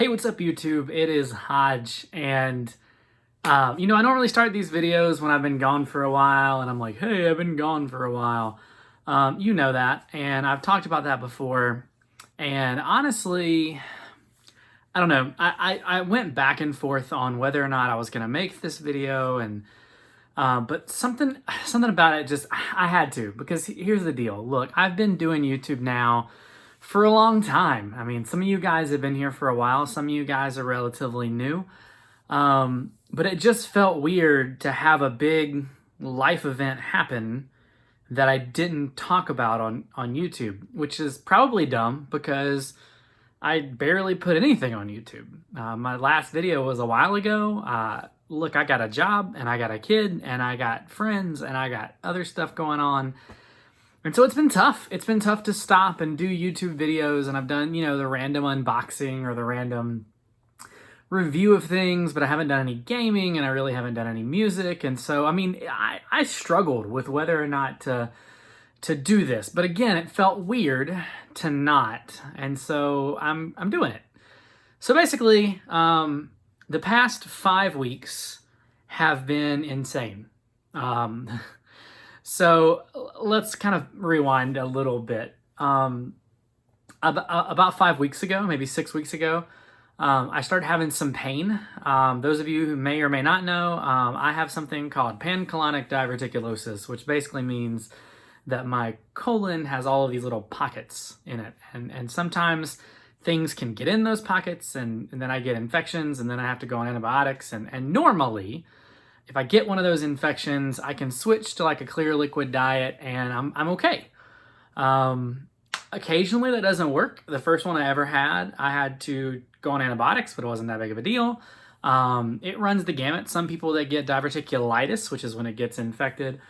Hey, what's up YouTube? It is Hodge, and I normally start these videos when I've been gone for a while, and I'm like, hey, I've been gone for a while. You know that, and I've talked about that before, and honestly, I don't know. I went back and forth on whether or not I was going to make this video, and but something about it just, I had to, because here's the deal. Look, I've been doing YouTube now for a long time. I mean, some of you guys have been here for a while. Some of you guys are relatively new. But it just felt weird to have a big life event happen that I didn't talk about on YouTube, which is probably dumb because I barely put anything on YouTube. My last video was a while ago. Look, I got a job and I got a kid and I got friends and I got other stuff going on. And so it's been tough. It's been tough to stop and do YouTube videos, and I've done, the random unboxing or the random review of things, but I haven't done any gaming and I really haven't done any music. And so, I mean, I struggled with whether or not to do this. But again, it felt weird to not. And so I'm doing it. So basically, the past 5 weeks have been insane. So let's kind of rewind a little bit. About 5 weeks ago, maybe 6 weeks ago, I started having some pain. Those of you who may or may not know, I have something called pancolonic diverticulosis, which basically means that my colon has all of these little pockets in it. And sometimes things can get in those pockets, and then I get infections, and then I have to go on antibiotics. And normally, if I get one of those infections, I can switch to like a clear liquid diet and I'm okay. Occasionally that doesn't work. The first one I ever had, I had to go on antibiotics, but it wasn't that big of a deal. It runs the gamut. Some people that get diverticulitis, which is when it gets infected,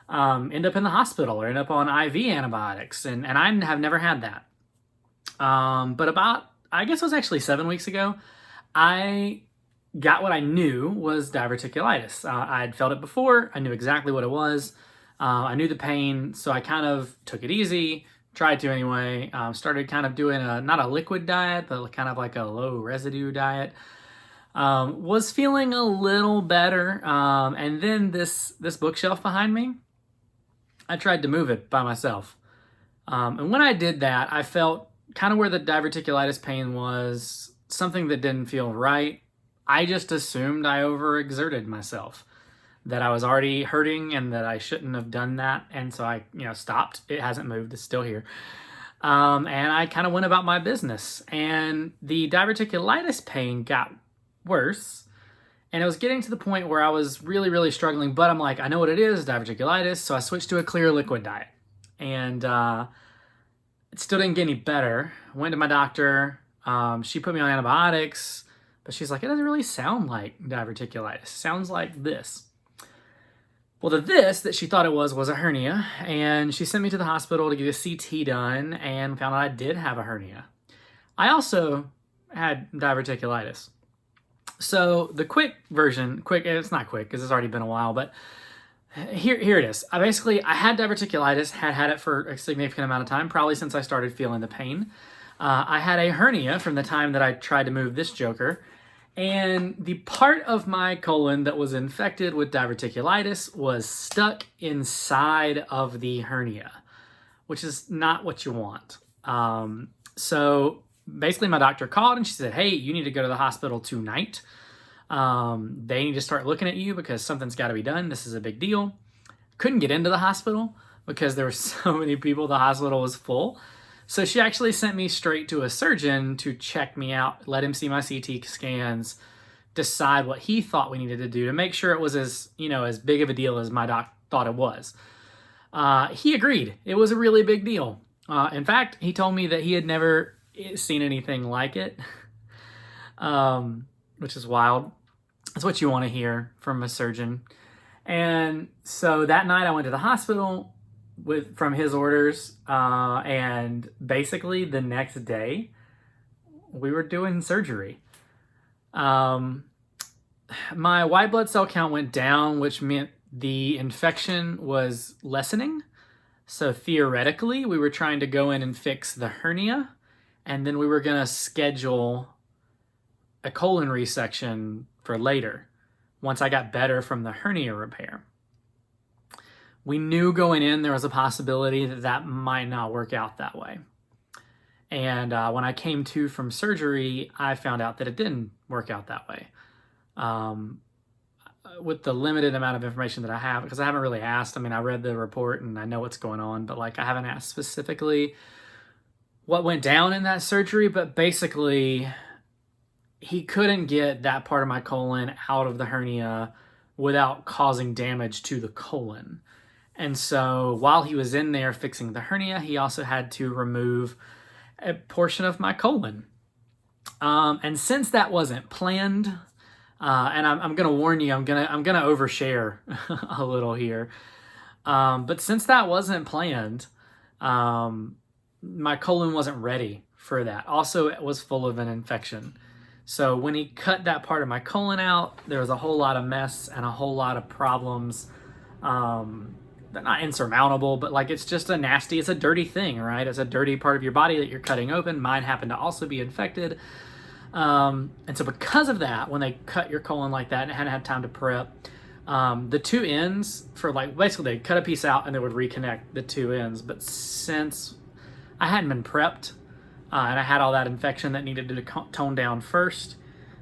end up in the hospital or end up on IV antibiotics. And I have never had that. But about, I guess it was actually 7 weeks ago, I got what I knew was diverticulitis. I had felt it before. I knew exactly what it was. I knew the pain, so I kind of took it easy, tried to anyway. Started kind of doing not a liquid diet, but kind of like a low residue diet. Was feeling a little better. And then this bookshelf behind me, I tried to move it by myself. And when I did that, I felt kind of where the diverticulitis pain was, something that didn't feel right. I just assumed I overexerted myself, that I was already hurting and that I shouldn't have done that. And so I, stopped. It hasn't moved. It's still here. And I kind of went about my business, and the diverticulitis pain got worse. And it was getting to the point where I was really, really struggling, but I'm like, I know what it is, diverticulitis. So I switched to a clear liquid diet, and it still didn't get any better. Went to my doctor. She put me on antibiotics. But she's like, it doesn't really sound like diverticulitis. It sounds like this. Well, this that she thought it was a hernia. And she sent me to the hospital to get a CT done and found out I did have a hernia. I also had diverticulitis. So the quick version, it's not quick because it's already been a while, but here it is. I had diverticulitis, had it for a significant amount of time, probably since I started feeling the pain. I had a hernia from the time that I tried to move this joker, and the part of my colon that was infected with diverticulitis was stuck inside of the hernia, which is not what you want. So basically my doctor called and she said, hey, you need to go to the hospital tonight. They need to start looking at you because something's got to be done. This is a big deal. Couldn't get into the hospital because there were so many people. The hospital was full. So she actually sent me straight to a surgeon to check me out, let him see my CT scans, decide what he thought we needed to do to make sure it was as big of a deal as my doc thought it was. He agreed. It was a really big deal. In fact, he told me that he had never seen anything like it, which is wild. That's what you want to hear from a surgeon. And so that night I went to the hospital from his orders, and basically the next day we were doing surgery. My white blood cell count went down, which meant the infection was lessening. So theoretically we were trying to go in and fix the hernia, and then we were going to schedule a colon resection for later, once I got better from the hernia repair. We knew going in there was a possibility that that might not work out that way. And when I came to from surgery, I found out that it didn't work out that way. With the limited amount of information that I have, because I haven't really asked. I mean, I read the report and I know what's going on, but like I haven't asked specifically what went down in that surgery. But basically, he couldn't get that part of my colon out of the hernia without causing damage to the colon. And so while he was in there fixing the hernia, he also had to remove a portion of my colon. And since that wasn't planned, and I'm gonna warn you, I'm gonna overshare a little here. But since that wasn't planned, my colon wasn't ready for that. Also, it was full of an infection. So when he cut that part of my colon out, there was a whole lot of mess and a whole lot of problems. They're not insurmountable, but like it's just it's a dirty thing, right? It's a dirty part of your body that you're cutting open. Mine happened to also be infected. And so because of that, when they cut your colon like that and it hadn't had time to prep, the two ends for like, basically they'd cut a piece out and they would reconnect the two ends. But since I hadn't been prepped, and I had all that infection that needed to tone down first,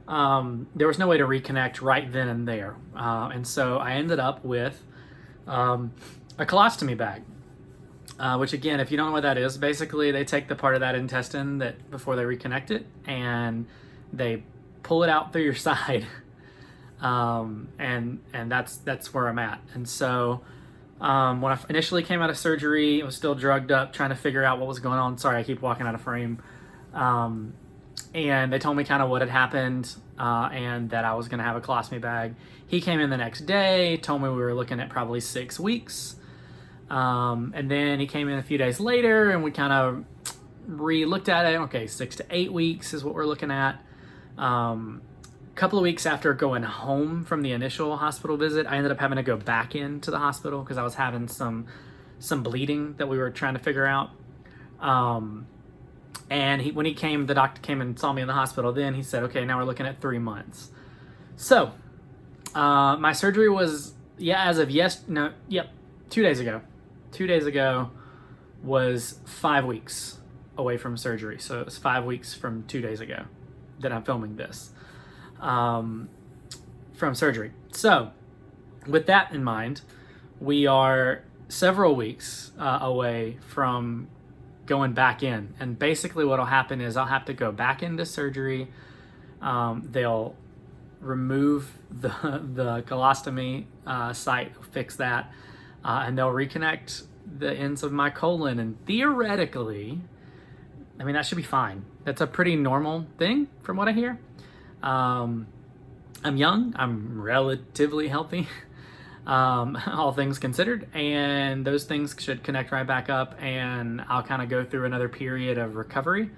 there was no way to reconnect right then and there. And so I ended up with a colostomy bag, which again, if you don't know what that is, basically they take the part of that intestine that before they reconnect it and they pull it out through your side. And that's where I'm at. And so when I initially came out of surgery, I was still drugged up trying to figure out what was going on. Sorry, I keep walking out of frame. And they told me kind of what had happened, and that I was going to have a colostomy bag. He came in the next day, told me we were looking at probably 6 weeks. And then he came in a few days later and we kind of re-looked at it. Okay, 6 to 8 weeks is what we're looking at. A couple of weeks after going home from the initial hospital visit, I ended up having to go back into the hospital because I was having some bleeding that we were trying to figure out. And when he came, the doctor came and saw me in the hospital. Then he said, okay, now we're looking at 3 months. So my surgery was, 2 days ago. 2 days ago was 5 weeks away from surgery. So it was 5 weeks from 2 days ago that I'm filming this from surgery. So with that in mind, we are several weeks away from going back in. And basically what will happen is I'll have to go back into surgery. They'll remove the colostomy site, fix that, and they'll reconnect the ends of my colon. And theoretically, I mean, that should be fine. That's a pretty normal thing from what I hear. I'm young, I'm relatively healthy, all things considered, and those things should connect right back up, and I'll kind of go through another period of recovery.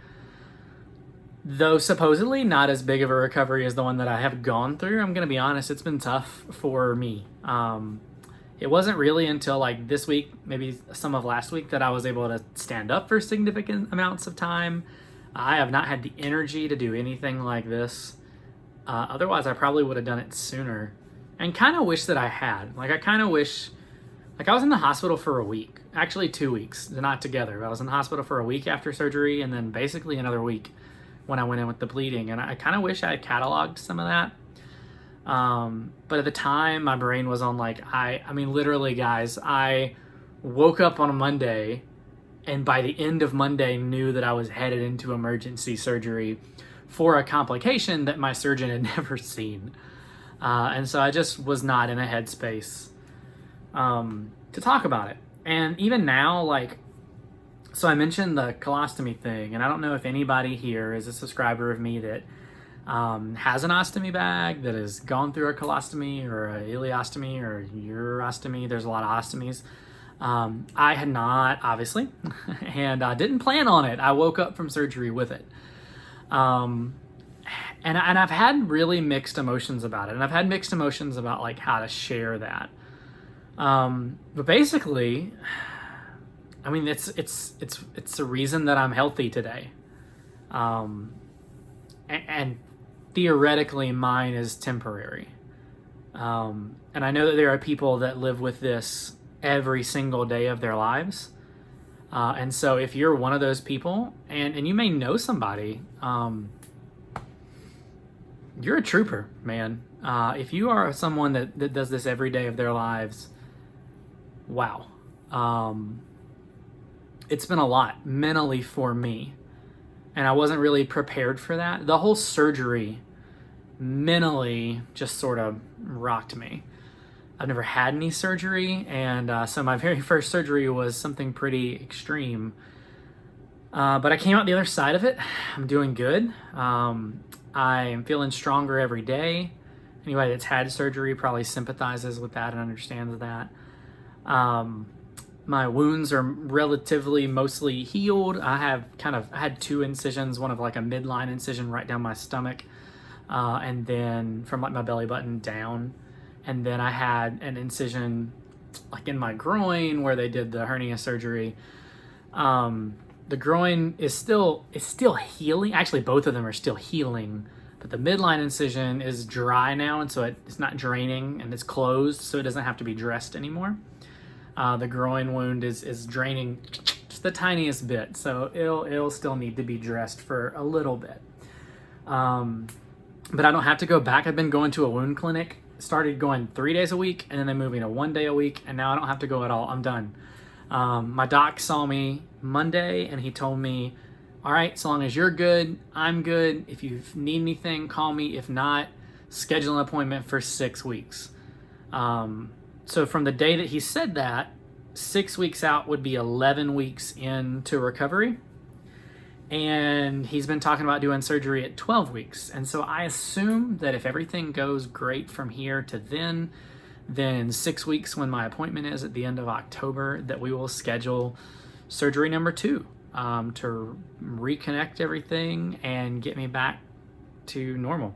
Though supposedly not as big of a recovery as the one that I have gone through. I'm going to be honest, it's been tough for me. It wasn't really until like this week, maybe some of last week, that I was able to stand up for significant amounts of time. I have not had the energy to do anything like this. Otherwise, I probably would have done it sooner. And kind of wish that I had. Like, I kind of wish... Like, I was in the hospital for a week. Actually, 2 weeks. They're not together. I was in the hospital for a week after surgery, and then basically another week when I went in with the bleeding. And I kind of wish I had cataloged some of that. But at the time, my brain was on, like... I mean, literally, guys, I woke up on a Monday, and by the end of Monday, knew that I was headed into emergency surgery for a complication that my surgeon had never seen. And so I just was not in a headspace to talk about it. And even now, like, so I mentioned the colostomy thing, and I don't know if anybody here is a subscriber of me that has an ostomy bag, that has gone through a colostomy or a ileostomy or urostomy. There's a lot of ostomies. I had not, obviously, and I didn't plan on it. I woke up from surgery with it. And I've had really mixed emotions about it. And I've had mixed emotions about like how to share that. But basically, I mean, it's the reason that I'm healthy today. And theoretically mine is temporary. And I know that there are people that live with this every single day of their lives. And so if you're one of those people, and you may know somebody, you're a trooper, man. If you are someone that does this every day of their lives, wow. It's been a lot mentally for me. And I wasn't really prepared for that. The whole surgery mentally just sort of rocked me. I've never had any surgery, and so my very first surgery was something pretty extreme. But I came out the other side of it. I'm doing good. I am feeling stronger every day. Anybody that's had surgery probably sympathizes with that and understands that. My wounds are relatively mostly healed. I had 2 incisions, one of like a midline incision right down my stomach, and then from like my belly button down. And then I had an incision like in my groin where they did the hernia surgery. The groin is still healing. Actually, both of them are still healing, but the midline incision is dry now, and so it's not draining, and it's closed, so it doesn't have to be dressed anymore. The groin wound is draining just the tiniest bit, so it'll still need to be dressed for a little bit. But I don't have to go back. I've been going to a wound clinic. Started going 3 days a week, and then they moved me to 1 day a week, and now I don't have to go at all. I'm done. My doc saw me Monday, and he told me, all right, so long as you're good, I'm good. If you need anything, call me. If not, schedule an appointment for 6 weeks. So from the day that he said that, 6 weeks out would be 11 weeks into recovery. And he's been talking about doing surgery at 12 weeks. And so I assume that if everything goes great from here to then 6 weeks when my appointment is at the end of October, that we will schedule surgery number 2 to reconnect everything and get me back to normal.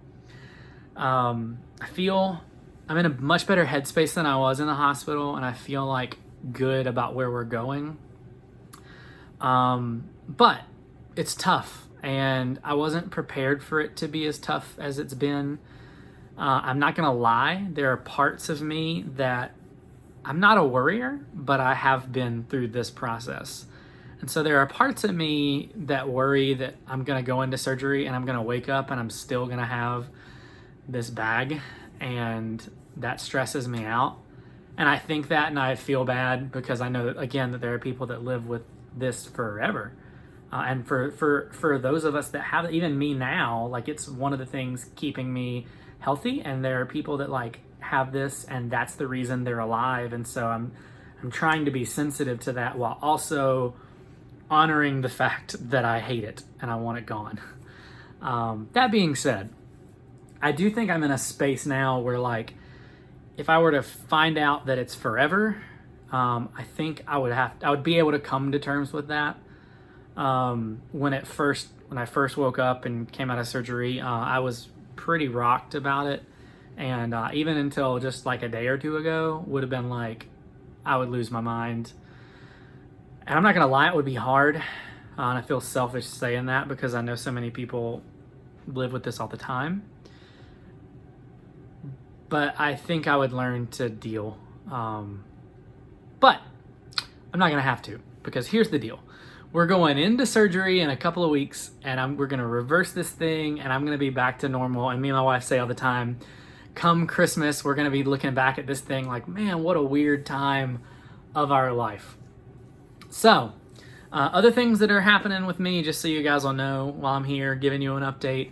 I feel I'm in a much better headspace than I was in the hospital, and I feel like good about where we're going. But it's tough, and I wasn't prepared for it to be as tough as it's been. I'm not gonna lie, there are parts of me that I'm not a worrier, but I have been through this process. And so there are parts of me that worry that I'm gonna go into surgery and I'm gonna wake up and I'm still gonna have this bag, and that stresses me out. And I think that, and I feel bad because I know that, again, that there are people that live with this forever. And for those of us that have, even me now, like, it's one of the things keeping me healthy, and there are people that like have this and that's the reason they're alive. And so I'm trying to be sensitive to that while also honoring the fact that I hate it and I want it gone. That being said, I do think I'm in a space now where, like, if I were to find out that it's forever, I think I would be able to come to terms with that. When I first woke up and came out of surgery, I was pretty rocked about it. And even until just like a day or two ago, would have been like, I would lose my mind. And I'm not gonna lie, it would be hard. And I feel selfish saying that because I know so many people live with this all the time. But I think I would learn to deal. But I'm not gonna have to, because here's the deal. We're going into surgery in a couple of weeks, and we're gonna reverse this thing, and I'm gonna be back to normal. And me and my wife say all the time, come Christmas, we're gonna be looking back at this thing like, man, what a weird time of our life. So, other things that are happening with me, just so you guys will know while I'm here giving you an update.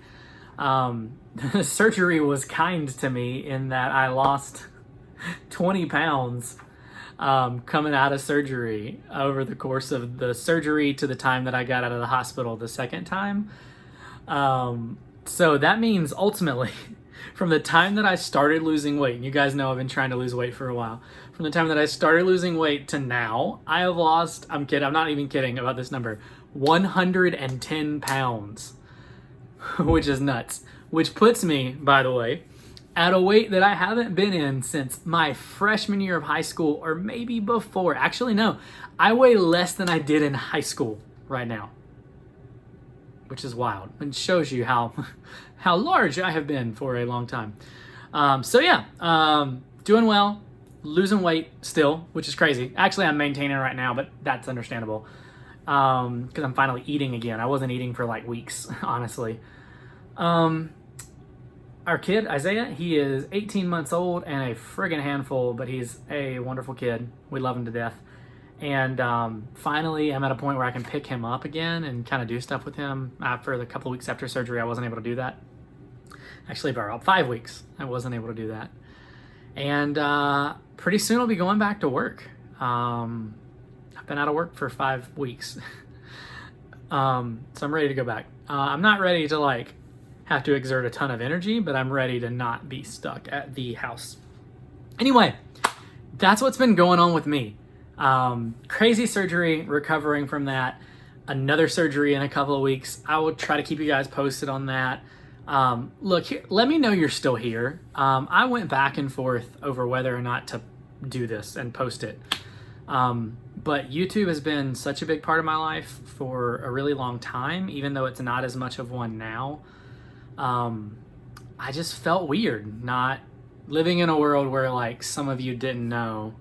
Surgery was kind to me in that I lost 20 pounds coming out of surgery over the course of the surgery to the time that I got out of the hospital the second time. So that means ultimately, from the time that I started losing weight, and you guys know I've been trying to lose weight for a while, from the time that I started losing weight to now, I have lost, I'm not even kidding about this number, 110 pounds, which is nuts. Which puts me, by the way, at a weight that I haven't been in since my freshman year of high school, or maybe before. Actually, no, I weigh less than I did in high school right now. which is wild. It shows you how how large I have been for a long time. So yeah, doing well, losing weight still, which is crazy. Actually, I'm maintaining right now, but that's understandable because I'm finally eating again. I wasn't eating for like weeks, honestly. Our kid, Isaiah, he is 18 months old and a friggin' handful, but he's a wonderful kid. We love him to death. And finally, I'm at a point where I can pick him up again and kind of do stuff with him. For the couple of weeks after surgery, I wasn't able to do that. Actually, about 5 weeks, I wasn't able to do that. And pretty soon I'll be going back to work. I've been out of work for 5 weeks. So I'm ready to go back. I'm not ready to like have to exert a ton of energy, but I'm ready to not be stuck at the house. Anyway, that's what's been going on with me. Crazy surgery, recovering from that. Another surgery in a couple of weeks. I will try to keep you guys posted on that. Look, here, let me know you're still here. I went back and forth over whether or not to do this and post it. But YouTube has been such a big part of my life for a really long time, even though it's not as much of one now. I just felt weird not living in a world where like some of you didn't know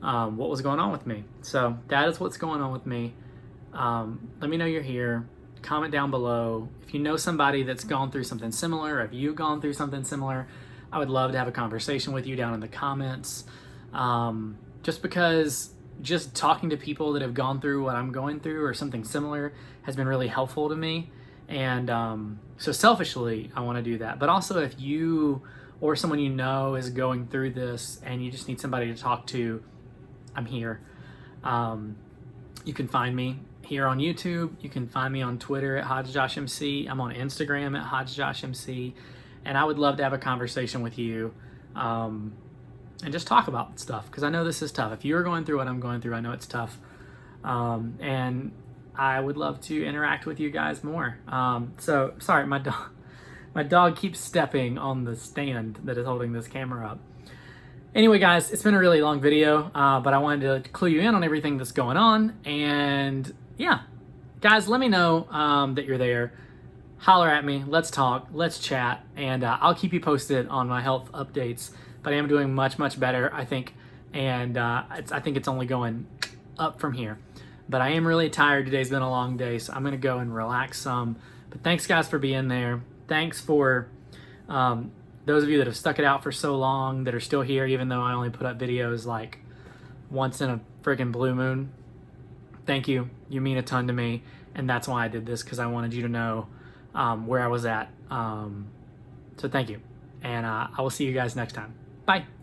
what was going on with me. So that is what's going on with me. Let me know you're here. Comment down below. If you know somebody that's gone through something similar, or if you've gone through something similar, I would love to have a conversation with you down in the comments. Just because just talking to people that have gone through what I'm going through or something similar has been really helpful to me. And so selfishly, I want to do that. But also if you or someone you know is going through this and you just need somebody to talk to, I'm here. You can find me here on YouTube. You can find me on Twitter at hojjoshMC. I'm on Instagram at hojjoshMC. And I would love to have a conversation with you and just talk about stuff, because I know this is tough. If you're going through what I'm going through, I know it's tough. And I would love to interact with you guys more. So sorry, my dog keeps stepping on the stand that is holding this camera up. Anyway, guys, it's been a really long video, but I wanted to clue you in on everything that's going on. And yeah, guys, let me know that you're there. Holler at me. Let's talk. Let's chat. And I'll keep you posted on my health updates. But I am doing much, much better, I think. And I think it's only going up from here. But I am really tired. Today's been a long day, so I'm going to go and relax some. But thanks, guys, for being there. Thanks for those of you that have stuck it out for so long, that are still here, even though I only put up videos like once in a friggin' blue moon. Thank you. You mean a ton to me. And that's why I did this, because I wanted you to know where I was at. So thank you. And I will see you guys next time. Bye.